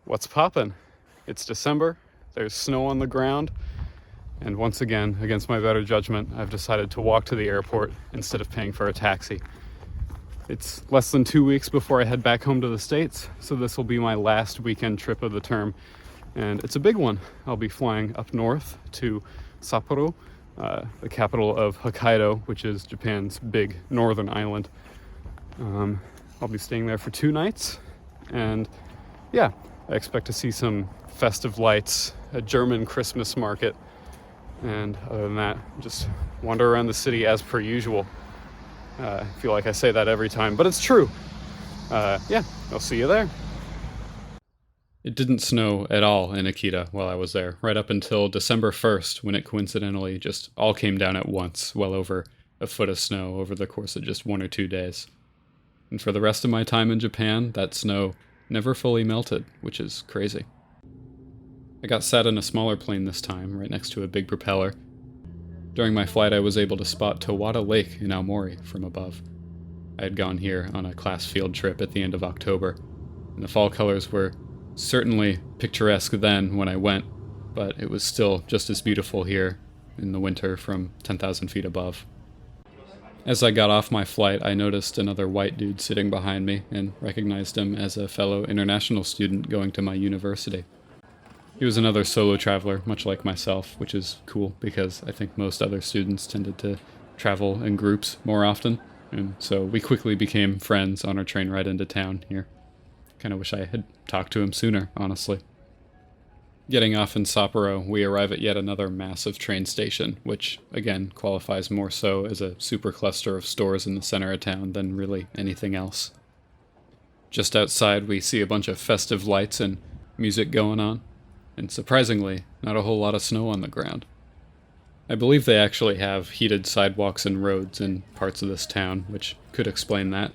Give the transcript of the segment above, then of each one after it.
What's poppin'? It's December, there's snow on the ground, and once again, against my better judgment, I've decided to walk to the airport instead of paying for a taxi. It's less than 2 weeks before I head back home to the States, so this will be my last weekend trip of the term, and it's a big one. I'll be flying up north to Sapporo, the capital of Hokkaido, which is Japan's big northern island. I'll be staying there for 2 nights, and yeah, I expect to see some festive lights, a German Christmas market, and other than that, just wander around the city as per usual. I feel like I say that every time, but it's true. Yeah, I'll see you there. It didn't snow at all in Akita while I was there, right up until December 1st, when it coincidentally just all came down at once, well over a foot of snow over the course of just 1 or 2 days. And for the rest of my time in Japan, that snow never fully melted, which is crazy. I got sat in a smaller plane this time, right next to a big propeller. During my flight, I was able to spot Towada Lake in Aomori from above. I had gone here on a class field trip at the end of October, and the fall colors were certainly picturesque then when I went, but it was still just as beautiful here in the winter from 10,000 feet above. As I got off my flight, I noticed another white dude sitting behind me and recognized him as a fellow international student going to my university. He was another solo traveler, much like myself, which is cool because I think most other students tended to travel in groups more often, and so we quickly became friends on our train ride into town here. Kinda wish I had talked to him sooner, honestly. Getting off in Sapporo, we arrive at yet another massive train station, which, again, qualifies more so as a super cluster of stores in the center of town than really anything else. Just outside, we see a bunch of festive lights and music going on, and surprisingly, not a whole lot of snow on the ground. I believe they actually have heated sidewalks and roads in parts of this town, which could explain that.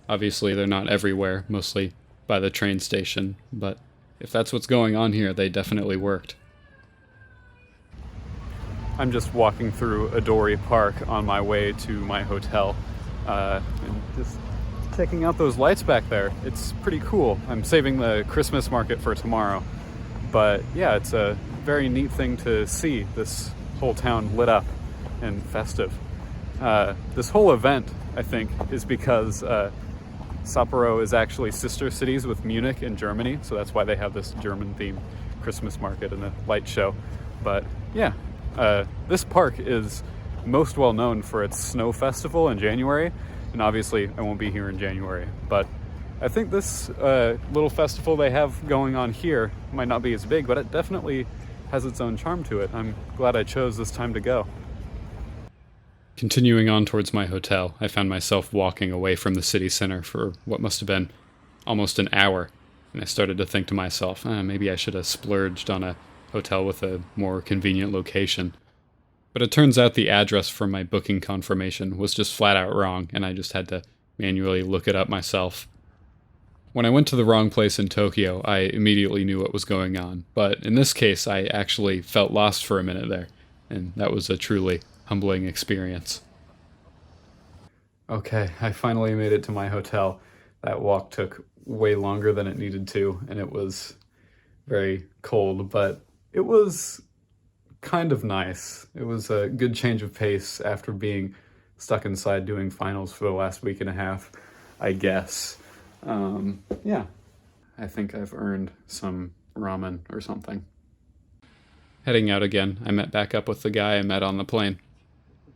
Obviously, they're not everywhere, mostly by the train station, but if that's what's going on here, they definitely worked. I'm just walking through Adori Park on my way to my hotel, and just checking out those lights back there. It's pretty cool. I'm saving the Christmas market for tomorrow, but yeah, it's a very neat thing to see, this whole town lit up and festive. This whole event, I think, is because Sapporo is actually sister cities with Munich in Germany, so that's why they have this German-themed Christmas market and a light show. But yeah, this park is most well known for its snow festival in January, and obviously I won't be here in January, but I think this little festival they have going on here might not be as big, but it definitely has its own charm to it. I'm glad I chose this time to go. Continuing on towards my hotel, I found myself walking away from the city center for what must have been almost an hour, and I started to think to myself, maybe I should have splurged on a hotel with a more convenient location. But it turns out the address for my booking confirmation was just flat out wrong, and I just had to manually look it up myself. When I went to the wrong place in Tokyo, I immediately knew what was going on, but in this case, I actually felt lost for a minute there, and that was a truly humbling experience. Okay, I finally made it to my hotel. That walk took way longer than it needed to, and it was very cold, but it was kind of nice. It was a good change of pace after being stuck inside doing finals for the last week and a half, I guess. Yeah, I think I've earned some ramen or something. Heading out again, I met back up with the guy I met on the plane.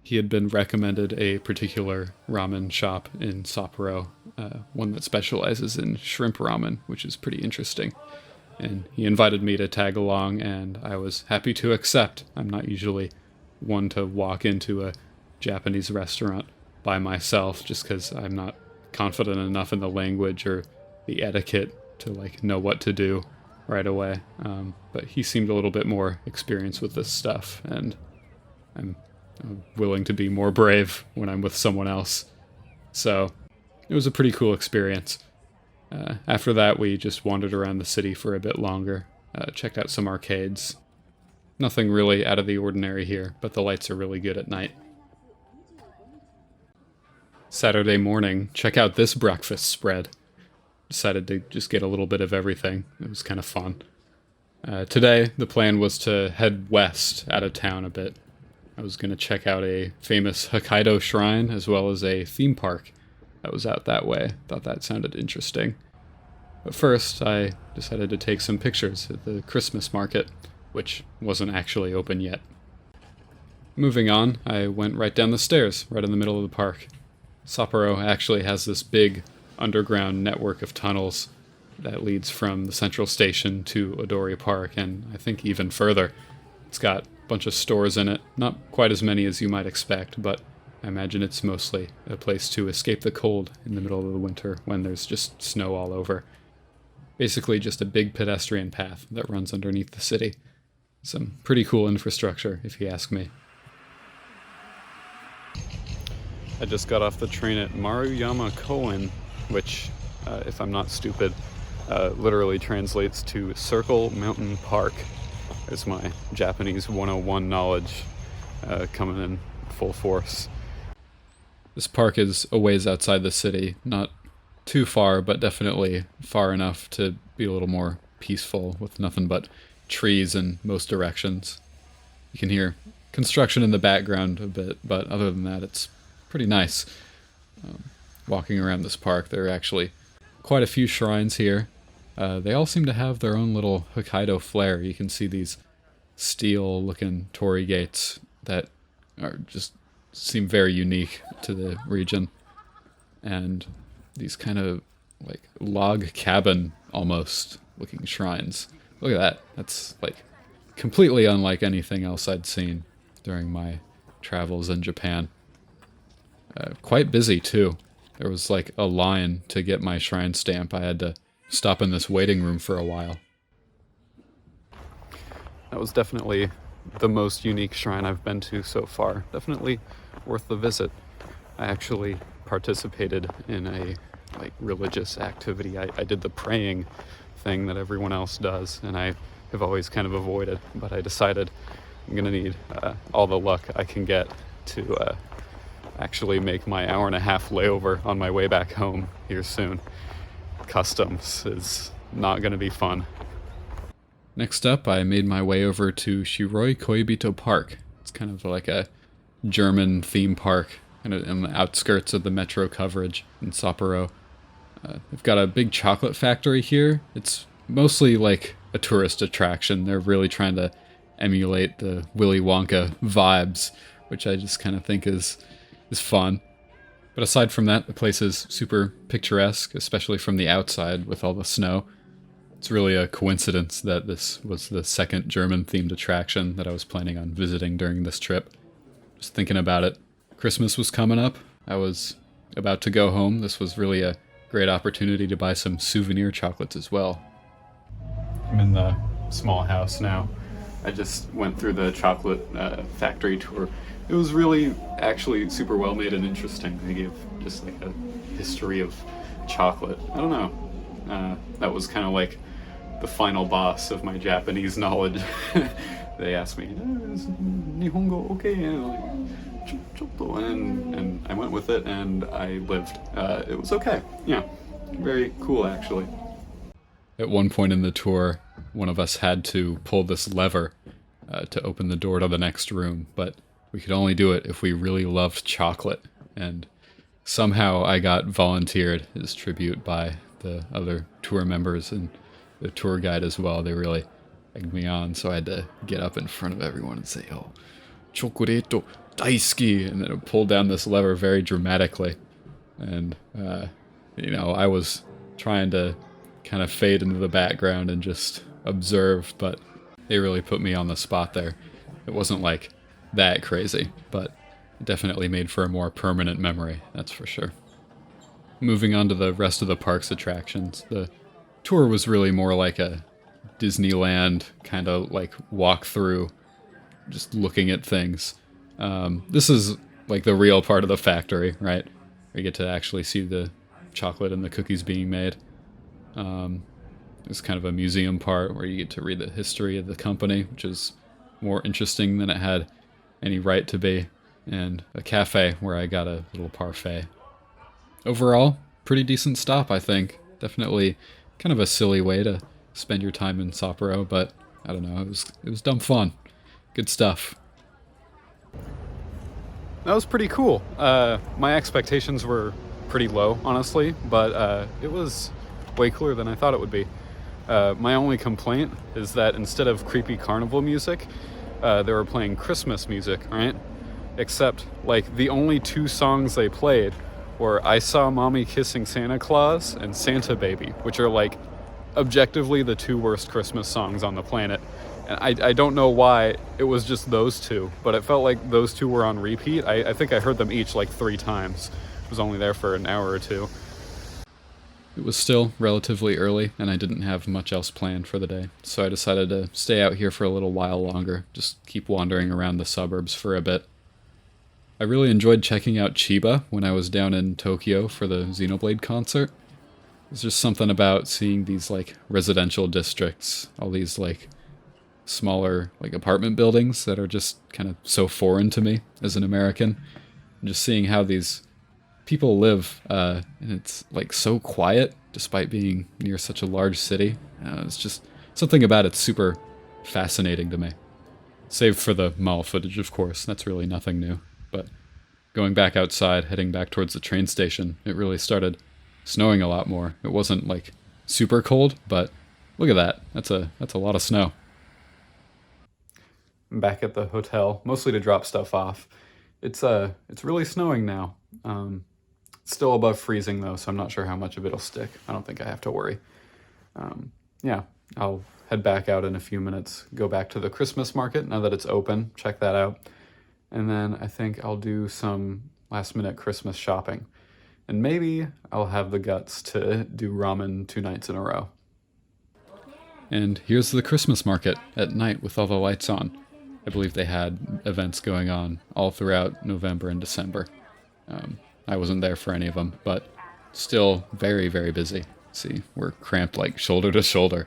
He had been recommended a particular ramen shop in Sapporo, one that specializes in shrimp ramen, which is pretty interesting. And he invited me to tag along, and I was happy to accept. I'm not usually one to walk into a Japanese restaurant by myself just because I'm not confident enough in the language or the etiquette to know what to do right away. But he seemed a little bit more experienced with this stuff, and I'm willing to be more brave when I'm with someone else. So it was a pretty cool experience. After that, we just wandered around the city for a bit longer, checked out some arcades. Nothing really out of the ordinary here, but the lights are really good at night. Saturday morning, check out this breakfast spread. decided to just get a little bit of everything. It was kind of fun. Today, the plan was to head west out of town a bit. I was going to check out a famous Hokkaido shrine as well as a theme park that was out that way. Thought that sounded interesting. But first, I decided to take some pictures at the Christmas market, which wasn't actually open yet. Moving on, I went right down the stairs, right in the middle of the park. Sapporo actually has this big underground network of tunnels that leads from the central station to Odori Park, and I think even further. It's got a bunch of stores in it, not quite as many as you might expect, but I imagine it's mostly a place to escape the cold in the middle of the winter when there's just snow all over. Basically just a big pedestrian path that runs underneath the city. Some pretty cool infrastructure, if you ask me. I just got off the train at Maruyama Koen, which, if I'm not stupid, literally translates to Circle Mountain Park. There's my Japanese 101 knowledge coming in full force. This park is a ways outside the city, not too far, but definitely far enough to be a little more peaceful with nothing but trees in most directions. You can hear construction in the background a bit, but other than that, it's pretty nice. Walking around this park, there are actually quite a few shrines here. They all seem to have their own little Hokkaido flair. You can see these steel-looking torii gates that are just seem very unique to the region, and these kind of like log cabin almost looking shrines. Look at that. That's like completely unlike anything else I'd seen during my travels in Japan. Quite busy too. There was like a line to get my shrine stamp. I had to stop in this waiting room for a while. That was definitely the most unique shrine I've been to so far. Definitely worth the visit. I actually participated in a religious activity. I did the praying thing that everyone else does, and I have always kind of avoided, but I decided I'm gonna need all the luck I can get to actually make my hour-and-a-half layover on my way back home here soon. Customs is not going to be fun. Next up, I made my way over to Shiroi Koibito Park. It's kind of like a German theme park, kind of in the outskirts of the metro coverage in Sapporo. They've got a big chocolate factory here. It's mostly like a tourist attraction. They're really trying to emulate the Willy Wonka vibes, which I just kind of think is fun. But aside from that, the place is super picturesque, especially from the outside with all the snow. It's really a coincidence that this was the second German-themed attraction that I was planning on visiting during this trip. Just thinking about it, Christmas was coming up. I was about to go home. This was really a great opportunity to buy some souvenir chocolates as well. I'm in the small house now. I just went through the chocolate factory tour. It was really actually super well made and interesting. They gave just like a history of chocolate. I don't know. That was kind of like the final boss of my Japanese knowledge. They asked me, "Is Nihongo okay?" And like, "Chotto," and I went with it and I lived. It was okay. Yeah, very cool actually. At one point in the tour, one of us had to pull this lever to open the door to the next room, but we could only do it if we really loved chocolate, and somehow I got volunteered as tribute by the other tour members and the tour guide as well. They really egged me on, so I had to get up in front of everyone and say, "Oh, chocoreto daisuki," and then pull down this lever very dramatically. And, I was trying to kind of fade into the background and just observe, but they really put me on the spot there. It wasn't like that crazy, but it definitely made for a more permanent memory, that's for sure. Moving on to the rest of the park's attractions, the tour was really more like a Disneyland kind of like walk through, just looking at things. This is like the real part of the factory, right? We get to actually see the chocolate and the cookies being made. There's kind of a museum part where you get to read the history of the company, which is more interesting than it had any right to be, and a cafe where I got a little parfait. Overall, pretty decent stop, I think. Definitely kind of a silly way to spend your time in Sapporo, but I don't know, it was dumb fun. Good stuff. That was pretty cool. My expectations were pretty low, honestly, but it was way cooler than I thought it would be. My only complaint is that instead of creepy carnival music, they were playing Christmas music, right? Except, like, the only two songs they played were I Saw Mommy Kissing Santa Claus and Santa Baby, which are, like, objectively the two worst Christmas songs on the planet. And I don't know why it was just those two, but it felt like those two were on repeat. I think I heard them each like 3 times. I was only there for an hour or two. It was still relatively early, and I didn't have much else planned for the day, so I decided to stay out here for a little while longer, just keep wandering around the suburbs for a bit. I really enjoyed checking out Chiba when I was down in Tokyo for the Xenoblade concert. There's just something about seeing these, like, residential districts, all these, like, smaller, like, apartment buildings that are just kind of so foreign to me as an American. And just seeing how these people live, and it's, like, so quiet despite being near such a large city. It's just something about it's super fascinating to me. Save for the mall footage, of course. That's really nothing new. But going back outside, heading back towards the train station, it really started snowing a lot more. It wasn't, like, super cold, but look at that. That's a lot of snow. I'm back at the hotel, mostly to drop stuff off. It's really snowing now. It's still above freezing though, so I'm not sure how much of it'll stick. I don't think I have to worry. Yeah, I'll head back out in a few minutes, go back to the Christmas market now that it's open, check that out. And then I think I'll do some last minute Christmas shopping. And maybe I'll have the guts to do ramen 2 nights in a row. And here's the Christmas market at night with all the lights on. I believe they had events going on all throughout November and December. I wasn't there for any of them, but still very, very busy. See, we're cramped like shoulder to shoulder.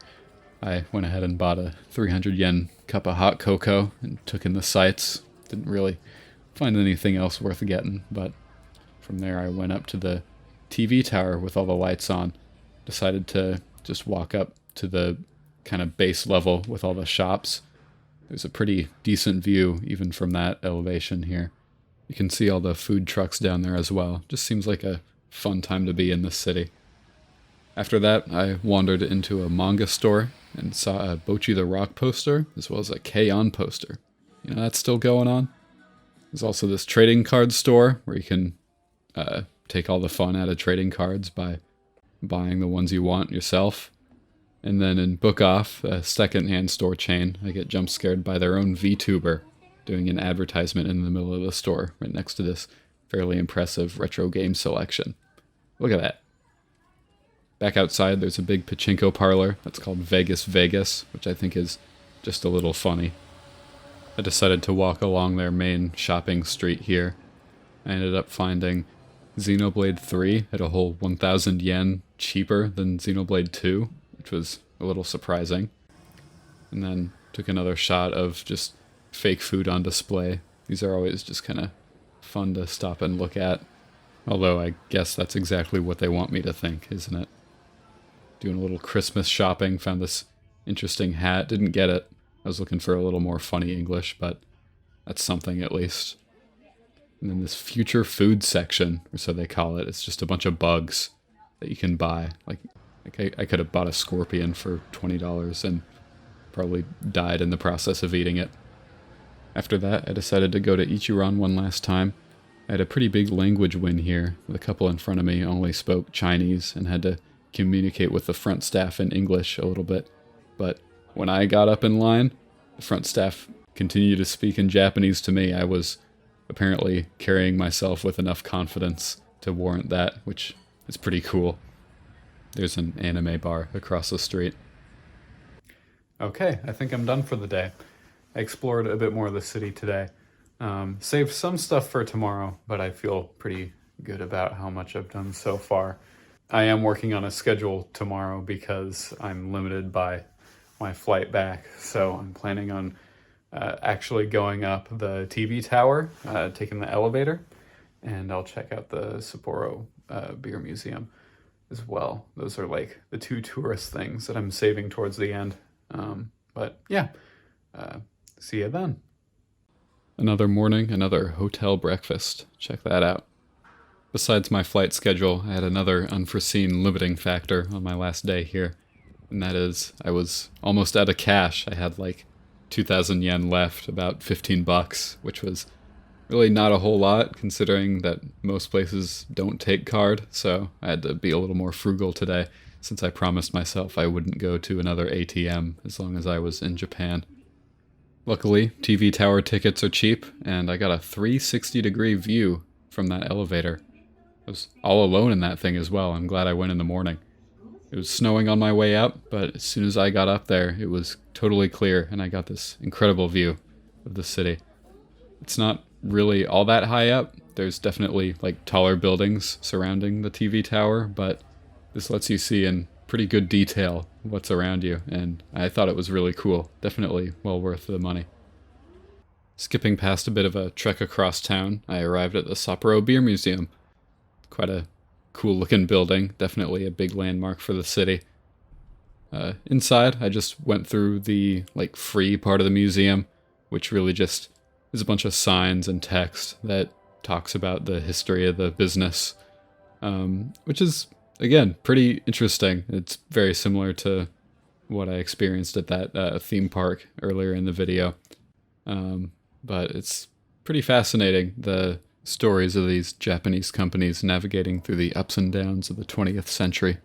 I went ahead and bought a 300 yen cup of hot cocoa and took in the sights. Didn't really find anything else worth getting, but from there I went up to the TV tower with all the lights on. Decided to just walk up to the kind of base level with all the shops. There's a pretty decent view even from that elevation here. You can see all the food trucks down there as well. Just seems like a fun time to be in this city. After that, I wandered into a manga store and saw a Bocchi the Rock poster, as well as a K-On poster. You know, that's still going on. There's also this trading card store where you can take all the fun out of trading cards by buying the ones you want yourself. And then in Book Off, a second-hand store chain, I get jump scared by their own VTuber doing an advertisement in the middle of the store right next to this fairly impressive retro game selection. Look at that. Back outside, there's a big pachinko parlor that's called Vegas Vegas, which I think is just a little funny. I decided to walk along their main shopping street here. I ended up finding Xenoblade 3 at a whole 1,000 yen cheaper than Xenoblade 2, which was a little surprising. And then took another shot of just fake food on display. These are always just kind of fun to stop and look at. Although I guess that's exactly what they want me to think, isn't it? Doing a little Christmas shopping, found this interesting hat, didn't get it. I was looking for a little more funny English, but that's something at least. And then this future food section, or so they call it, it's just a bunch of bugs that you can buy. Like I could have bought a scorpion for $20 and probably died in the process of eating it. After that, I decided to go to Ichiran one last time. I had a pretty big language win here. The couple in front of me only spoke Chinese and had to communicate with the front staff in English a little bit. But when I got up in line, the front staff continued to speak in Japanese to me. I was apparently carrying myself with enough confidence to warrant that, which is pretty cool. There's an anime bar across the street. Okay, I think I'm done for the day. I explored a bit more of the city today. Saved some stuff for tomorrow, but I feel pretty good about how much I've done so far. I am working on a schedule tomorrow because I'm limited by my flight back, so I'm planning on actually going up the TV tower, taking the elevator, and I'll check out the Sapporo Beer Museum. as well. Those are like the two tourist things that I'm saving towards the end. But yeah, see you then. Another morning, another hotel breakfast. Check that out. Besides my flight schedule, I had another unforeseen limiting factor on my last day here. And that is, I was almost out of cash. I had like 2,000 yen left, about 15 bucks, which was really not a whole lot considering that most places don't take card. So I had to be a little more frugal today since I promised myself I wouldn't go to another ATM as long as I was in Japan. Luckily, TV tower tickets are cheap, and I got a 360-degree view from that elevator. I was all alone in that thing as well. I'm glad I went in the morning. It was snowing on my way up, but as soon as I got up there, it was totally clear, and I got this incredible view of the city. It's not really all that high up. There's definitely like taller buildings surrounding the TV tower, but this lets you see in pretty good detail what's around you, and I thought it was really cool. Definitely well worth the money. Skipping past a bit of a trek across town, I arrived at the Sapporo Beer Museum. Quite a cool looking building, definitely a big landmark for the city. Inside, I just went through the like free part of the museum, which really just is a bunch of signs and text that talks about the history of the business, which is, again, pretty interesting. It's very similar to what I experienced at that theme park earlier in the video. But it's pretty fascinating, the stories of these Japanese companies navigating through the ups and downs of the 20th century.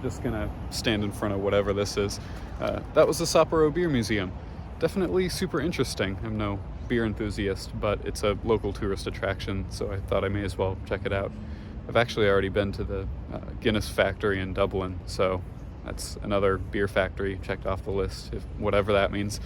Just gonna stand in front of whatever this is. That was the Sapporo Beer Museum. Definitely super interesting. I'm no beer enthusiast, but it's a local tourist attraction, so I thought I may as well check it out. I've actually already been to the Guinness factory in Dublin, so that's another beer factory checked off the list, if whatever that means.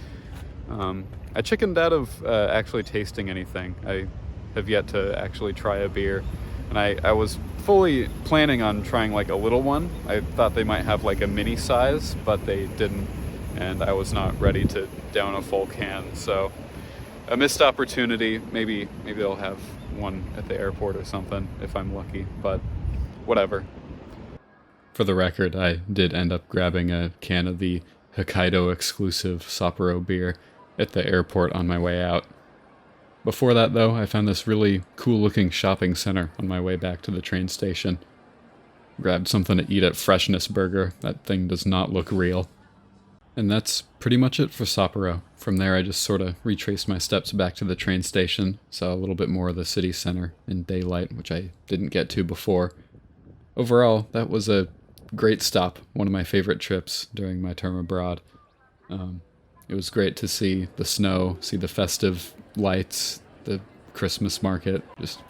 I chickened out of actually tasting anything. I have yet to actually try a beer, and I was fully planning on trying like a little one. I thought they might have like a mini size, but they didn't, and I was not ready to down a full can, so a missed opportunity. Maybe they'll have one at the airport or something if I'm lucky, but whatever. For the record, I did end up grabbing a can of the Hokkaido exclusive Sapporo beer at the airport on my way out. Before that, though, I found this really cool-looking shopping center on my way back to the train station. Grabbed something to eat at Freshness Burger. That thing does not look real. And that's pretty much it for Sapporo. From there, I just sort of retraced my steps back to the train station, saw a little bit more of the city center in daylight, which I didn't get to before. Overall, that was a great stop, one of my favorite trips during my term abroad. It was great to see the snow, see the festive lights, the Christmas market, just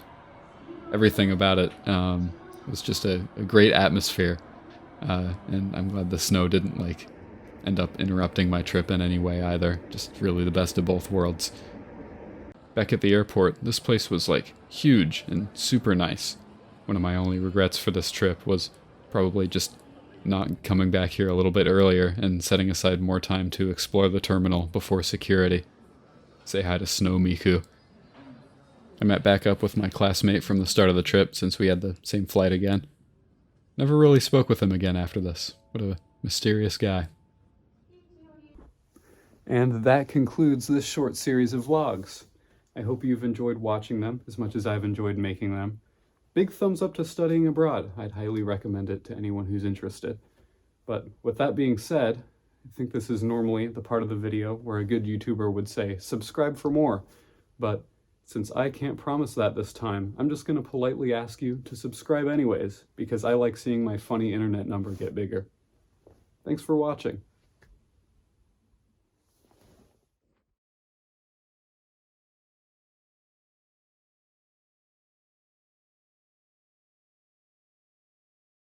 everything about it. It was just a great atmosphere, and I'm glad the snow didn't end up interrupting my trip in any way either. Just really the best of both worlds. Back at the airport, this place was huge and super nice. One of my only regrets for this trip was probably just not coming back here a little bit earlier and setting aside more time to explore the terminal before security. Say hi to Snow Miku. I met back up with my classmate from the start of the trip since we had the same flight again. Never really spoke with him again after this. What a mysterious guy. And that concludes this short series of vlogs. I hope you've enjoyed watching them as much as I've enjoyed making them. Big thumbs up to studying abroad. I'd highly recommend it to anyone who's interested. But with that being said, I think this is normally the part of the video where a good YouTuber would say, subscribe for more. But since I can't promise that this time, I'm just going to politely ask you to subscribe anyways, because I like seeing my funny internet number get bigger. Thanks for watching.